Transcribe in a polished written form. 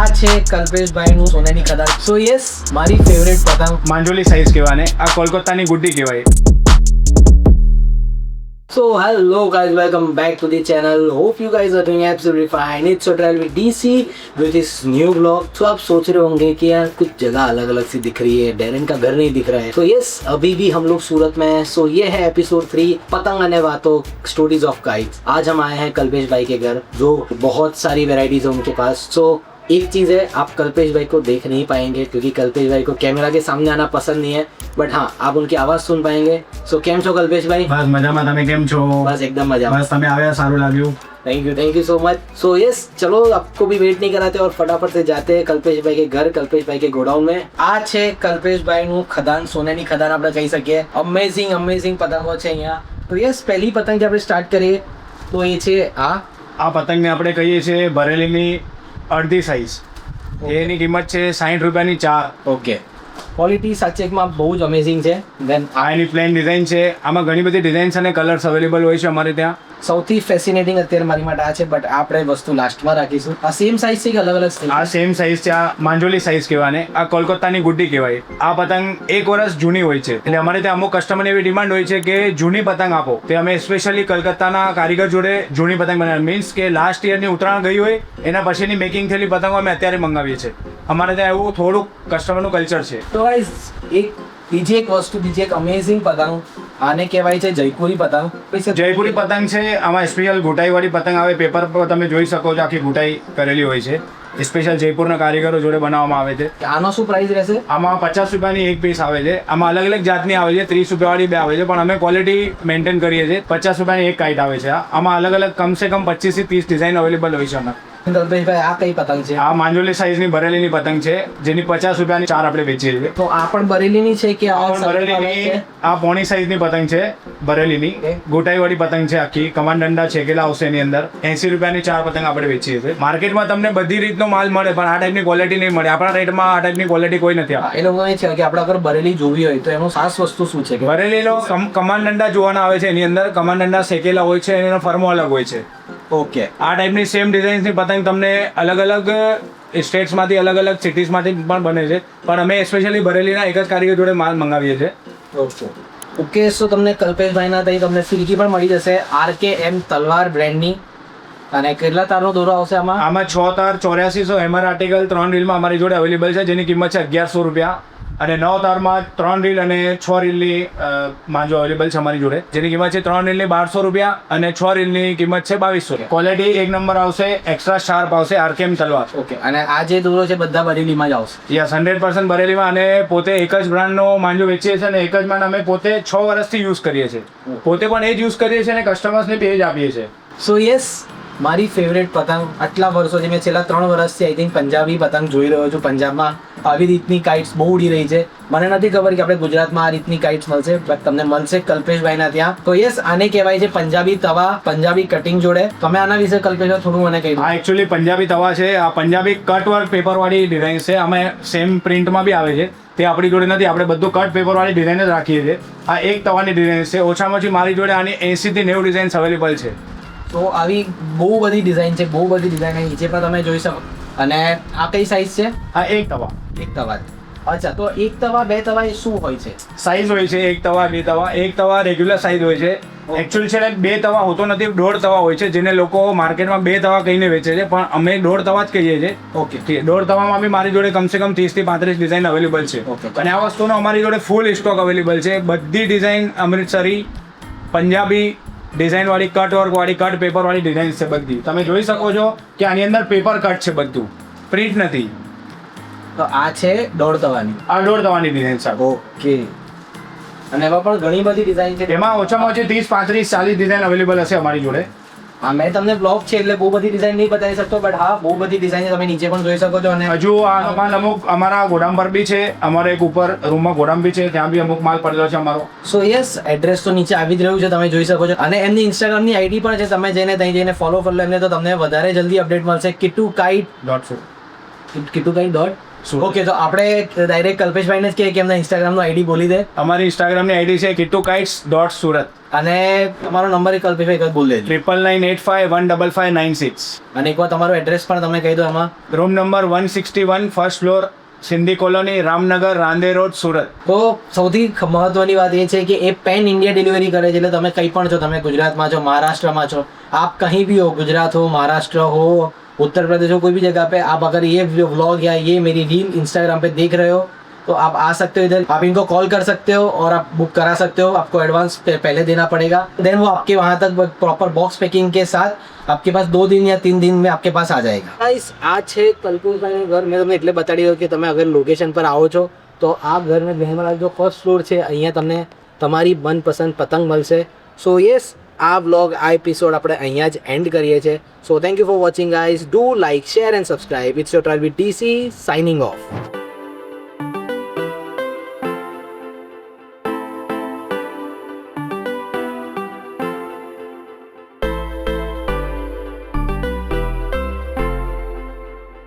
આ છે કલ્પેશભાઈનું સોનાની ખદાન. સો યસ, મારી ફેવરેટ પતંગ માંજોલી સાઇઝ કહેવાને, આ કોલકાતાની ગુડ્ડી કહેવાય. So hello guys, welcome back to the channel. Hope you guys are doing absolutely fine. It's your travel with DC with this new vlog. So आप सोच रहे होंगे कि यार कुछ जगह अलग अलग सी दिख रही है, डेरन का घर नहीं दिख रहा है. So yes, अभी भी हम लोग सूरत में हैं. So ये है एपिसोड 3 पतंग आने बातों स्टोरीज ऑफ काइट्स. आज हम आए हैं कल्पेश भाई के घर, जो बहुत सारी वेराइटीज है उनके पास. So एक चीज़ है, आप कल्पेश भाई को देख नहीं पाएंगे क्योंकि कल्पेश भाई को कैमरा के सामने आना पसंद नहीं है, बट हाँ आप उनकी आवाज़ सुन पाएंगे. सो કેમ છો કલ્પેશ ભાઈ? બસ મજામાં, તમે કેમ છો? बस एकदम मजा. બસ તમે આવ્યા, સારું લાગ્યું. Thank you so much. So yes, चलो आपको भी वेट नहीं कराते और फटाफट से जाते हैं कल्पेश भाई के घर, कल्पेश भाई के गोडाउन में. આ છે કલ્પેશભાઈનું ખદાન, સોનાની ખદાન આપણે કહી શકીએ. અમેઝિંગ પતંગો છે અહીંયા. તો યસ, પહેલી પતંગ જે આપણે સ્ટાર્ટ કરીએ તો એ છે આ પતંગને આપણે કહીએ છીએ ભરેલીની અડધી સાઇઝ. એની કિંમત છે 60 રૂપિયાની 4. ઓકે, ક્વોલિટી સાચેકમાં બહુ જ અમેઝિંગ છે. દેન આ એની પ્લેન ડિઝાઇન છે. આમાં ઘણી બધી ડિઝાઇન્સ અને કલર્સ અવેલેબલ હોય છે અમારે ત્યાં. સૌથી ફેસિનેટિંગ અત્યારે મારી માટે આ છે, બટ આપણે વસ્તુ લાસ્ટમાં રાખીશું. આ સેમ સાઇઝ છે કે અલગ અલગ છે? આ સેમ સાઇઝ છે. આ માંજોલી સાઇઝ કહેવાને, આ કોલકાતાની ગુડ્ડી કહેવાય. આ પતંગ 1 વર્ષ જૂની હોય છે, એટલે અમારે ત્યાં અમુક કસ્ટમરની એવી ડિમાન્ડ હોય છે કે જૂની પતંગ આપો. તે અમે સ્પેશિયલી કલકત્તાના કારીગર જોડે જૂની પતંગ બનાવી, મીન્સ કે લાસ્ટ યરની ઉત્તરાયણ ગઈ હોય એના પછીની મેકિંગ થયેલી પતંગો અમે અત્યારે મંગાવીએ છીએ. અમારે ત્યાં એવું થોડુંક કસ્ટમરનું કલ્ચર છે. તો ગાઈઝ બીજી એક અમેઝિંગ પતંગ, આને કહેવાય છે જયપુરી પતંગ. જયપુરી પતંગ છે. આમાં સ્પેશિયલ ઘૂંટાઈવાળી પતંગ આવે. પેપર પર તમે જોઈ શકો છો, આખી ઘૂંટાઈ કરેલી હોય છે. સ્પેશિયલ જયપુરના કારીગરો જોડે બનાવવામાં આવે છે. આનો શું પ્રાઇસ રહેશે? આમાં 50 રૂપિયાની એક પીસ આવે છે. આમાં અલગ અલગ જાતની આવે છે, 30 રૂપિયાવાળી બે આવે છે, પણ અમે ક્વોલિટી મેન્ટેન કરીએ છીએ. 50 રૂપિયાની એક કાઇટ આવે છે. આમાં અલગ અલગ કમસે કમ 25 થી 30 ડિઝાઇન અવેલેબલ હોય છે. અમે કલ્પેશભાઈ, આ કઈ પતંગ છે? આ માંજોલી સાઇઝની ભરેલીની પતંગ છે, જેની 50 રૂપિયાની 4 આપણે વેચીએ છીએ. તો આ પણ બરેલીની છે કે ભરેલીની? આ પોણી સાઇઝની પતંગ છે, ભરેલીની ગોટાઈવાળી પતંગ છે. આખી કમાન દંડા છેકેલા આવશે એની અંદર. 80 રૂપિયાની 4 પતંગ આપણે વેચીએ છીએ. માર્કેટમાં તમને બધી રીતનો માલ મળે, પણ આ ટાઈપની ક્વોલિટી નહીં મળે. આપણા રેટમાં આ ટાઈપની ક્વોલિટી કોઈ નથી. એ લોકો છે કે આપણે અગર બરેલી જોવી હોય તો એનું ખાસ વસ્તુ શું છે? ભરેલીનો કમાન દંડા જોવાના આવે છે. એની અંદર કમાન દંડા શેકેલા હોય છે, એનો ફર્મો અલગ હોય છે. ઓકે, આ ટાઈપની સેમ ડિઝાઇન્સની પતંગ તમને અલગ અલગ સ્ટેટ્સમાંથી, અલગ અલગ સિટીઝમાંથી પણ બને છે, પણ અમે સ્પેશિયલી ભરેલીના એક જ કારીગર જોડે માલ મંગાવીએ છીએ. ઓકે, સો તમને કલ્પેશભાઈના ત્યાં તમને ફિરકી પણ મળી જશે, RKM તલવાર બ્રેન્ડની. અને કેટલા તારનો દોરો આવશે આમાં? આમાં 6 તાર 8400 હેમર આર્ટિકલ 3 રીલમાં અમારી જોડે અવેલેબલ છે, જેની કિંમત છે 1100 રૂપિયા. અને 9 તારમાં 3 રીલ અને 6 રીલની માંજો અવેલેબલ છે અમારી જોડે, જેની કિંમત છે 3 રીલની 1200 રૂપિયા અને 6 રીલની કિંમત છે 2200. ક્વોલિટી એક નંબર આવશે, એક્સ્ટ્રા શાર્પ આવશે, RKM તલવાર. ઓકે, અને આ જે દોરો છે બધા બરેલીમાં જ આવશે? યસ, 100% બરેલીમાં. અને પોતે એક જ બ્રાન્ડનો માંજો વેચીએ છીએ અને એક જ બ્રાન્ડ અમે પોતે 6 વર્ષથી યુઝ કરીએ છીએ. પોતે પણ એ જ યુઝ કરીએ છીએ અને કસ્ટમર્સને બી એ જ આપીએ છીએ. સો યસ, મારી ફેવરેટ પતંગ આટલા વર્ષોથી, મેં છેલ્લા 3 વર્ષથી આઈ થિંક પંજાબી પતંગ જોઈ રહ્યો છું. પંજાબમાં આવી રીતની કાઇટ્સ બહુ ઉડી રહી છે. મને નથી ખબર કે આપણે ગુજરાતમાં આ રીતની કાઇટ્સ મળશે, બટ તમને મળશે કલ્પેશભાઈના ત્યાં. તો યસ, આને કહેવાય છે પંજાબી તવા, પંજાબી કટિંગ જોડે. તમે આના વિશે કલ્પેશભાઈ થોડું મને કહી દો. આ એકચ્યુઅલી પંજાબી તવા છે. આ પંજાબી કટ વર્ક પેપરવાળી ડિઝાઇન છે. અમે સેમ પ્રિન્ટમાં બી આવે છે, તે આપણી જોડે નથી. આપણે બધું કટ પેપરવાળી ડિઝાઇન જ રાખીએ છીએ. આ એક તવાની ડિઝાઇન છે. ઓછામાં ઓછી મારી જોડે આની 80 થી 90 ડિઝાઇન્સ અવેલેબલ છે. તો આવી બહુ બધી ડિઝાઇન છે, બહુ બધી ડિઝાઇન નીચે પણ તમે જોઈ શકો. અને આ કઈ સાઇઝ છે? આ એક તવા. એક તવા. અચ્છા, તો એક તવા બે તવા એ શું હોય છે? સાઇઝ હોય છે. એક તવા, બે તવા. એક તવા રેગ્યુલર સાઇઝ હોય છે. એકચ્યુઅલી છે ને 2 તવા હોતો નથી, 1.5 તવા હોય છે, જેને લોકો માર્કેટમાં 2 તવા કહીને વેચે છે, પણ અમે 1.5 તવા જ કહીએ છીએ. ઓકે, 1.5 તવામાં બી મારી જોડે કમસે કમ 30 થી 35 ડિઝાઇન અવેલેબલ છે. અને આ વસ્તુનો અમારી જોડે ફૂલ સ્ટોક અવેલેબલ છે. બધી ડિઝાઇન અમૃતસરી, પંજાબી ડિઝાઇનવાળી, કટ વર્કવાળી, કટ પેપરવાળી ડિઝાઇન છે બધી. તમે જોઈ શકો છો કે આની અંદર પેપર કટ છે, બધું પ્રિન્ટ નથી. તો આ છે 1.5 તવાની. આ 1.5 તવાની ડિઝાઇન છે. ઓકે, અને એમાં પણ ઘણી બધી ડિઝાઇન છે. એમાં ઓછામાં ઓછી 30, 35, 40 ડિઝાઇન અવેલેબલ હશે અમારી જોડે. હા, મેં તમને બ્લોગ છે એટલે બહુ બધી ડિઝાઇન નહીં બતાવી શકતો, બટ હા બહુ બધી ડિઝાઇન તમે નીચે પણ જોઈ શકો છો. અને હજુ આ માલ અમુક અમારા ગોડામ પર બી છે. અમારે એક ઉપર રૂમમાં ગોડામ બી છે, ત્યાં બી અમુક માલ પડેલો છે અમારો. સો યસ, એડ્રેસ તો નીચે આવી જ રહ્યું છે, તમે જોઈ શકો છો. અને એમની ઇન્સ્ટાગ્રામની આઈડી પણ છે, તમે જઈને ત્યાં જઈને ફોલો કરી લો એમને, તો તમને વધારે જલ્દી અપડેટ મળશે. kittukite.shop. સુરત. ઓકે, તો આપણે ડાયરેક્ટ કલ્પેશભાઈને જ કહીએ કે એમના ઇન્સ્ટાગ્રામનો આઈડી બોલી દે, અમારી ઇન્સ્ટાગ્રામની આઈડી છે kittukites.surat. અને તમારો નંબર એ કલ્પેશભાઈ એક જ બોલી દેજો, 9998515596. અને એકવાર તમારો એડ્રેસ પણ તમે કહી દો એમાં. Room number 161, first floor, Sindhi colony, Ramnagar, Rander road, Surat. તો સૌથી મહત્વની વાત એ છે કે એ પેન ઇન્ડિયા ડિલિવરી કરે છે, એટલે તમે કંઈ પણ છો, તમે ગુજરાતમાં છો, મહારાष्ट्र છો, आप कहीं भी हो, गुजरात हो, महाराष्ट्र हो, उत्तर प्रदेश हो, कोई भी जगह पे आप अगर ये व्लॉग या ये मेरी रील इंस्टाग्राम पे देख रहे हो तो आप आ सकते हो इधर, आप इनको कॉल कर सकते हो और आप बुक करा सकते हो, आपको एडवांस पहले देना पड़ेगा, देन वो आपके वहाँ तक प्रॉपर बॉक्स पैकिंग के साथ आपके पास 2 दिन या 3 दिन में आपके पास आ जाएगा. गाइस, આ છે કલ્પેશભાઈનું ઘર. મેં તમને એટલે બતાડી દઉં કે તમે અગર લોકેશન પર આવો છો તો આ ઘરને ધ્યાનમાં રાખજો. ફર્સ્ટ ફ્લોર છે, અહીંયા તમને તમારી મનપસંદ પતંગ મળશે. સો યસ, આ વ્લોગ, આ એપિસોડ આપણે અહીંયા જ એન્ડ કરીએ છીએ. So thank you for watching guys. Do like, share and subscribe. It's your travel with DC signing of.